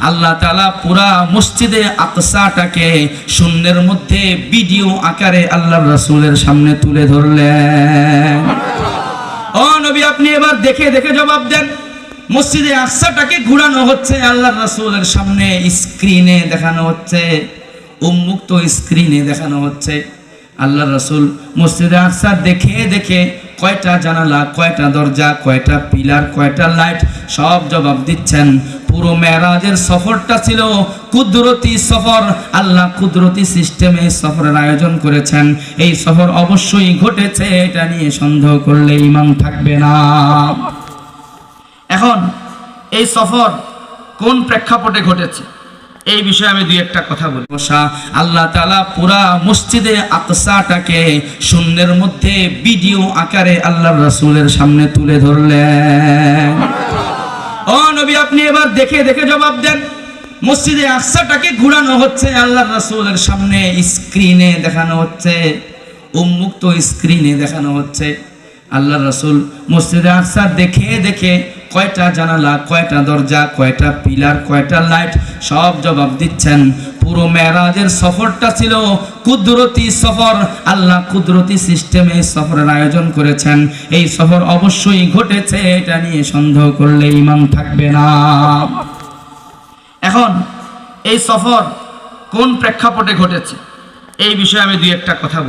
আল্লাহ তাআলা পুরা মসজিদে আকসাটাকে শূন্যের মধ্যে ভিডিও আকারে আল্লাহর রাসূলের সামনে তুলে ধরলেন। ও নবী, আপনি এবার দেখে দেখে জবাব দেন। মসজিদে আকসাটাকে ঘোরানো হচ্ছে, আল্লাহর রাসূলের সামনে স্ক্রিনে দেখানো হচ্ছে, উন্মুক্ত স্ক্রিনে দেখানো হচ্ছে। আল্লাহর রাসূল মসজিদে আকসা দেখে দেখে কয়টা জানালা, কয়টা দরজা, কয়টা পিলার, কয়টা লাইট সব জবাব দিচ্ছেন। পুরো মেরাজের সফরটা ছিল কুদরতি সফর। আল্লাহ কুদরতি সিস্টেমে সফরের আয়োজন করেছেন। এই সফর অবশ্যই ঘটেছে, এটা নিয়ে সন্দেহ করলে ঈমান থাকবে না। এখন এই সফর কোন প্রেক্ষাপটে ঘটেছে এই বিষয়ে আমি দুই একটা কথা বলি। আল্লাহ তাআলা পুরা মসজিদে আকসাটাকে শূন্যের মধ্যে ভিডিও আকারে আল্লাহর রাসূলের সামনে তুলে ধরলেন। ও নবী, আপনি এবার দেখে দেখে জবাব দেন। মসজিদে আকসাটাকে ঘোরানো হচ্ছে, আল্লাহর রাসূলের সামনে স্ক্রিনে দেখানো হচ্ছে, উন্মুক্ত স্ক্রিনে দেখানো হচ্ছে। আল্লাহর রাসূল মসজিদে আকসা দেখে দেখে কয়টা জানালা, কয়টা দরজা, কয়টা পিলার, কয়টা লাইট সব জবাব দিচ্ছেন। পুরো মেরাজের সফরটা ছিল কুদরতি সফর। আল্লাহ কুদরতি সিস্টেমে সফরের আয়োজন করেছেন। এই সফর অবশ্যই ঘটেছে, এটা নিয়ে সন্দেহ করলে ঈমান থাকবে না। এখন এই সফর কোন প্রেক্ষাপটে ঘটেছে এই বিষয়ে আমি দুই একটা কথা বলি।